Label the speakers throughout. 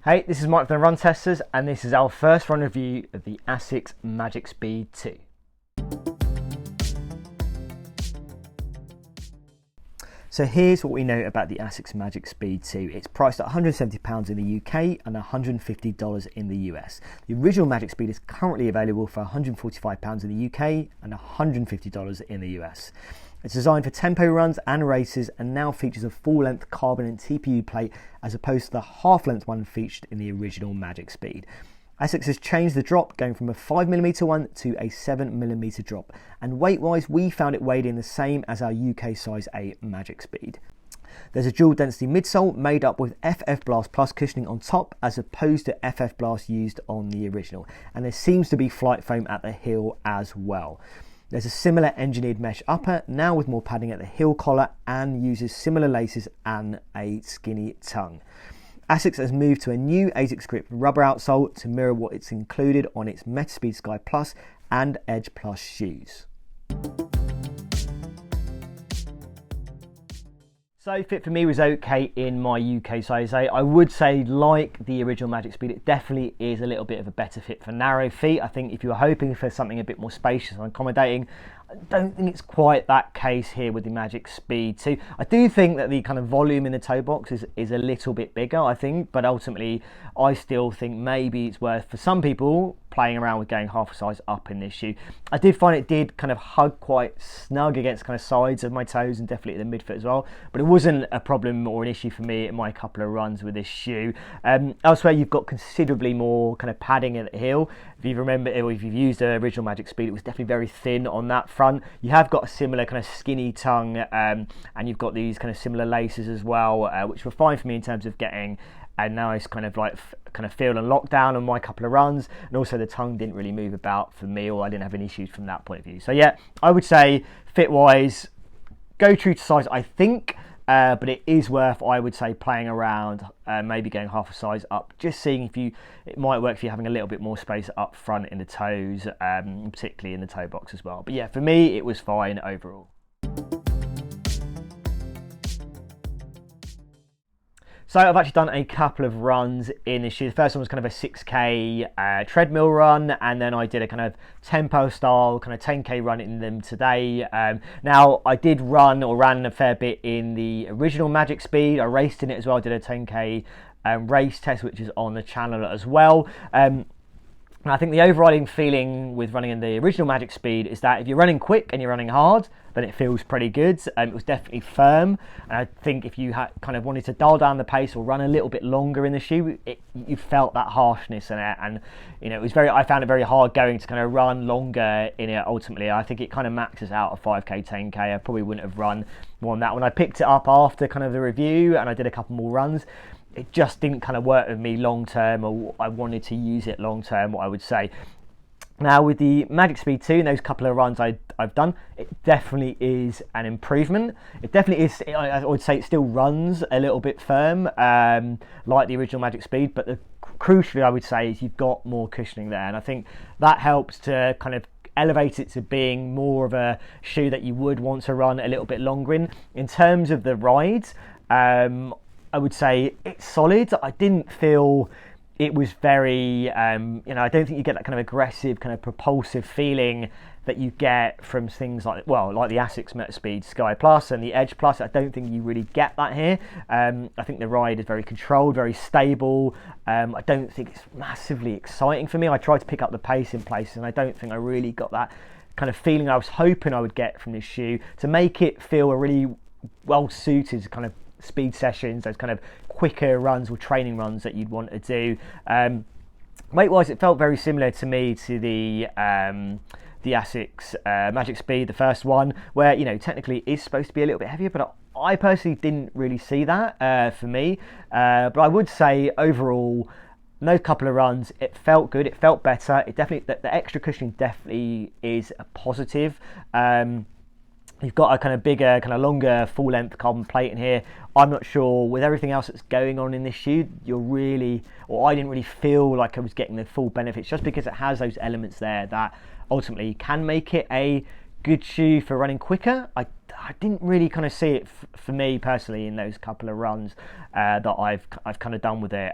Speaker 1: Hey, this is Mike from the Run Testers, and this is our first run review of the Asics Magic Speed 2. So here's what we know about the Asics Magic Speed 2. It's priced at £170 in the UK and $150 in the US. The original Magic Speed is currently available for £145 in the UK and $150 in the US. It's designed for tempo runs and races and now features a full-length carbon and TPU plate as opposed to the half-length one featured in the original Magic Speed. Asics has changed the drop, going from a 5mm one to a 7mm drop, and weight-wise we found it weighed in the same as our UK size 8 Magic Speed. There's a dual density midsole made up with FF Blast Plus cushioning on top as opposed to FF Blast used on the original, and there seems to be flight foam at the heel as well. There's a similar engineered mesh upper, now with more padding at the heel collar, and uses similar laces and a skinny tongue. Asics has moved to a new Asics grip rubber outsole to mirror what it's included on its Metaspeed Sky Plus and Edge Plus shoes. So fit for me was okay in my UK size 8. I would say, like the original Magic Speed, it definitely is a little bit of a better fit for narrow feet. I think if you were hoping for something a bit more spacious and accommodating, I don't think it's quite that case here with the Magic Speed 2. I do think that the kind of volume in the toe box is a little bit bigger, I think, but ultimately I still think maybe it's worth, for some people, playing around with going half a size up in this shoe. I did find it did kind of hug quite snug against kind of sides of my toes and definitely at the midfoot as well, but it wasn't a problem or an issue for me in my couple of runs with this shoe. Elsewhere you've got considerably more kind of padding at the heel. If you remember, or if you've used the original Magic Speed, it was definitely very thin on that front. You have got a similar kind of skinny tongue, and you've got these kind of similar laces as well, which were fine for me in terms of getting a nice kind of feel and lockdown on my couple of runs, and also the tongue didn't really move about for me, or I didn't have any issues from that point of view. So yeah, I would say fit wise, go true to size, I think. But it is worth, I would say, playing around, maybe going half a size up, just seeing if it might work for you having a little bit more space up front in the toes, particularly in the toe box as well. But yeah, for me, it was fine overall. So I've actually done a couple of runs in this shoe. The first one was kind of a 6k treadmill run, and then I did a kind of tempo style kind of 10k run in them today. Now I did ran a fair bit in the original Magic Speed. I raced in it as well. I did a 10k race test, which is on the channel as well. And I think the overriding feeling with running in the original Magic Speed is that if you're running quick and you're running hard, then it feels pretty good. It was definitely firm, and I think if you kind of wanted to dial down the pace or run a little bit longer in the shoe, you felt that harshness in it, and you know, I found it very hard going to kind of run longer in it. Ultimately, I think it kind of maxes out a 5k, 10k. I probably wouldn't have run more than that. When I picked it up after kind of the review and I did a couple more runs, it just didn't kind of work with me long term, or I wanted to use it long term, what I would say. Now with the Magic Speed 2 and those couple of runs I've done, it definitely is an improvement. It definitely is, I would say it still runs a little bit firm, like the original Magic Speed, but crucially I would say is you've got more cushioning there, and I think that helps to kind of elevate it to being more of a shoe that you would want to run a little bit longer in. In terms of the rides, I would say it's solid. I didn't feel it was very, I don't think you get that kind of aggressive, kind of propulsive feeling that you get from things like the Asics Metaspeed Sky Plus and the Edge Plus. I don't think you really get that here. I think the ride is very controlled, very stable. I don't think it's massively exciting for me. I tried to pick up the pace in places, and I don't think I really got that kind of feeling I was hoping I would get from this shoe to make it feel a really well-suited kind of speed sessions, those kind of quicker runs or training runs that you'd want to do. Weight wise, it felt very similar to me to the Asics Magic Speed, the first one, where technically it is supposed to be a little bit heavier, but I personally didn't really see that for me. But I would say overall, those couple of runs, it felt good, it felt better. It definitely, the extra cushioning definitely is a positive. You've got a kind of bigger, kind of longer, full-length carbon plate in here. I'm not sure, with everything else that's going on in this shoe, I didn't really feel like I was getting the full benefits, just because it has those elements there that ultimately can make it a good shoe for running quicker. I didn't really kind of see it for me personally in those couple of runs that I've kind of done with it.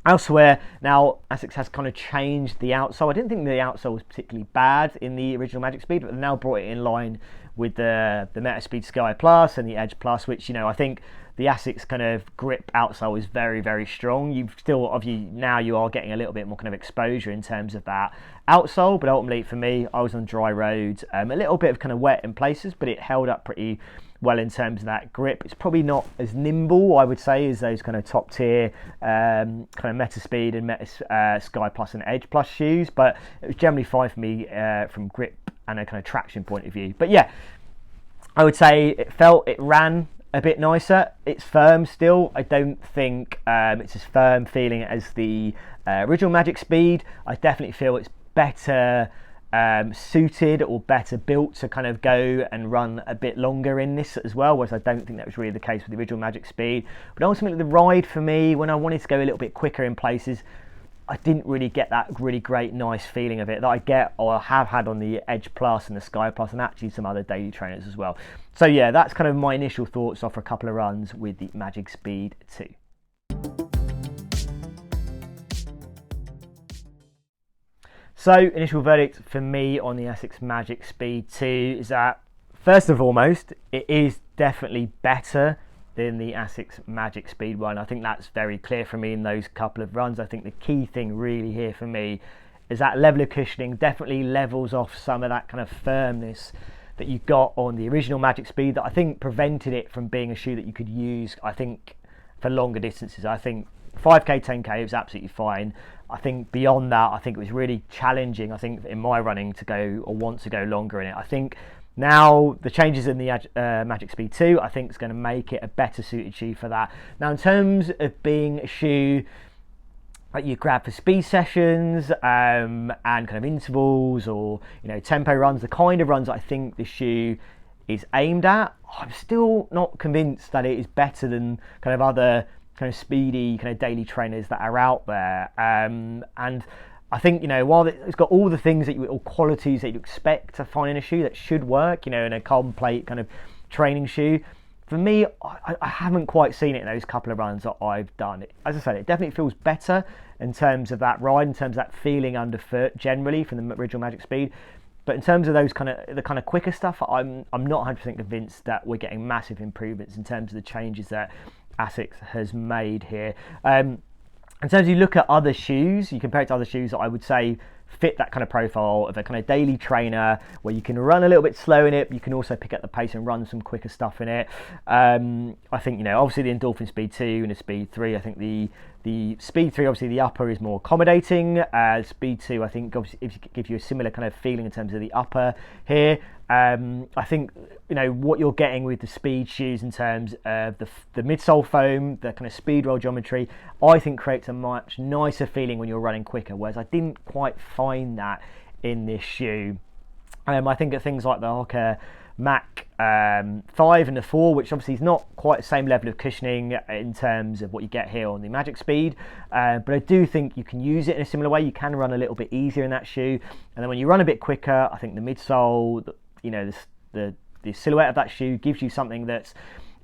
Speaker 1: Elsewhere, now Asics has kind of changed the outsole. I didn't think the outsole was particularly bad in the original Magic Speed, but they've now brought it in line with the Metaspeed Sky Plus and the Edge Plus, which, you know, I think the Asics kind of grip outsole is very, very strong. You've still, obviously, now you are getting a little bit more kind of exposure in terms of that outsole, but ultimately for me, I was on dry roads, a little bit of kind of wet in places, but it held up pretty well in terms of that grip. It's probably not as nimble, I would say, as those kind of top tier kind of Metaspeed and Sky Plus and Edge Plus shoes, but it was generally fine for me from grip and a kind of traction point of view. But yeah, I would say it ran a bit nicer. It's firm still. I don't think it's as firm feeling as the original Magic Speed. I definitely feel it's better suited or better built to kind of go and run a bit longer in this as well, whereas I don't think that was really the case with the original Magic Speed. But ultimately the ride for me, when I wanted to go a little bit quicker in places, I didn't really get that really great nice feeling of it that I get or have had on the Edge Plus and the Sky Plus and actually some other daily trainers as well. So yeah, that's kind of my initial thoughts after a couple of runs with the Magic Speed 2. So, initial verdict for me on the Asics Magic Speed 2 is that, first and foremost, it is definitely better than the Asics Magic Speed 1. I think that's very clear for me in those couple of runs. I think the key thing really here for me is that level of cushioning definitely levels off some of that kind of firmness that you got on the original Magic Speed that I think prevented it from being a shoe that you could use, I think, for longer distances. I think 5k, 10k was absolutely fine. I think beyond that, I think it was really challenging, I think, in my running to go or want to go longer in it. I think now the changes in the Magic Speed 2, I think is going to make it a better suited shoe for that. Now, in terms of being a shoe that you grab for speed sessions and kind of intervals or, you know, tempo runs, the kind of runs that I think the shoe is aimed at, I'm still not convinced that it is better than kind of other kind of speedy kind of daily trainers that are out there. And I think, you know, while it's got all the things that all qualities that you expect to find in a shoe that should work, you know, in a carbon plate kind of training shoe, for me, I haven't quite seen it in those couple of runs that I've done. As I said, it definitely feels better in terms of that ride, in terms of that feeling underfoot generally from the original Magic Speed. But in terms of those the kind of quicker stuff, I'm not 100% convinced that we're getting massive improvements in terms of the changes that Asics has made here. In terms of you look at other shoes, you compare it to other shoes that I would say fit that kind of profile of a kind of daily trainer where you can run a little bit slow in it, but you can also pick up the pace and run some quicker stuff in it. I think, you know, obviously the Endorphin Speed 2 and the Speed 3, I think the Speed 3, obviously the upper is more accommodating. Speed 2, I think, obviously it gives you a similar kind of feeling in terms of the upper here. I think, you know, what you're getting with the speed shoes in terms of the midsole foam, the kind of speed roll geometry, I think creates a much nicer feeling when you're running quicker, whereas I didn't quite find that in this shoe. I think at things like the Hoka Mach 5 and the 4, which obviously is not quite the same level of cushioning in terms of what you get here on the Magic Speed, but I do think you can use it in a similar way. You can run a little bit easier in that shoe, and then when you run a bit quicker, I think the midsole, you know, the silhouette of that shoe gives you something that's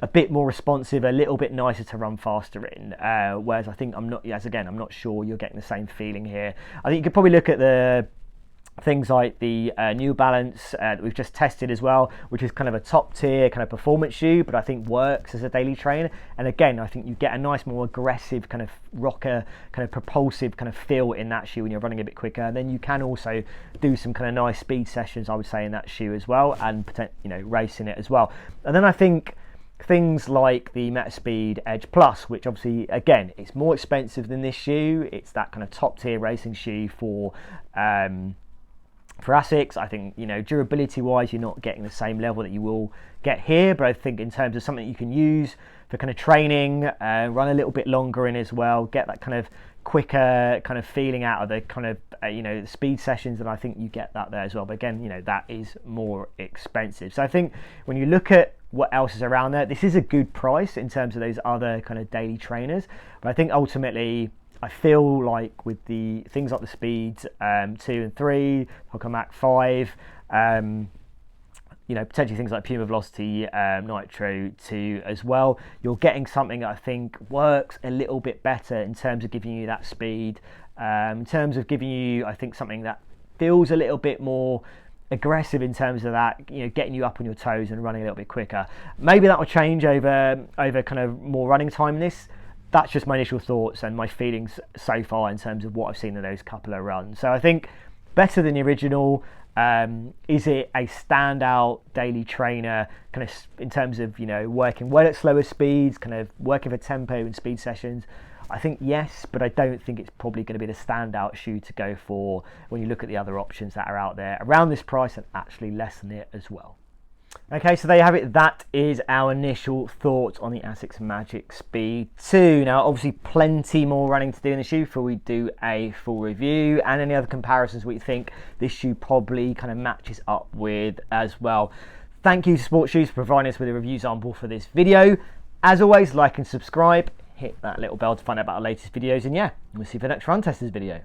Speaker 1: a bit more responsive, a little bit nicer to run faster in, whereas I think I'm not sure you're getting the same feeling here. I think you could probably look at the things like the New Balance that we've just tested as well, which is kind of a top tier kind of performance shoe, but I think works as a daily trainer. And again, I think you get a nice, more aggressive kind of rocker, kind of propulsive kind of feel in that shoe when you're running a bit quicker. And then you can also do some kind of nice speed sessions, I would say, in that shoe as well, and you know, racing it as well. And then I think things like the Metaspeed Edge Plus, which obviously, again, it's more expensive than this shoe. It's that kind of top tier racing shoe for Asics. I think, you know, durability wise, you're not getting the same level that you will get here, but I think in terms of something you can use for kind of training, run a little bit longer in as well, get that kind of quicker kind of feeling out of the kind of you know, the speed sessions, and I think you get that there as well. But again, you know, that is more expensive. So I think when you look at what else is around there, this is a good price in terms of those other kind of daily trainers. But I think ultimately, I feel like with the things like the Speeds 2 and 3, Hoka Mach 5, you know, potentially things like Puma Velocity Nitro 2 as well. You're getting something that I think works a little bit better in terms of giving you that speed, in terms of giving you, I think, something that feels a little bit more aggressive in terms of that, you know, getting you up on your toes and running a little bit quicker. Maybe that will change over kind of more running time in this. That's just my initial thoughts and my feelings so far in terms of what I've seen in those couple of runs. So I think better than the original. Is it a standout daily trainer kind of in terms of, you know, working well at slower speeds, kind of working for tempo and speed sessions? I think yes, but I don't think it's probably going to be the standout shoe to go for when you look at the other options that are out there around this price and actually less than it as well. Okay, so there you have it. That is our initial thoughts on the Asics Magic Speed 2. Now, obviously, plenty more running to do in the shoe before we do a full review, and any other comparisons we think this shoe probably kind of matches up with as well. Thank you to Sports Shoes for providing us with a review sample for this video. As always, like and subscribe. Hit that little bell to find out about our latest videos, and yeah, we'll see you for the next Run Testers video.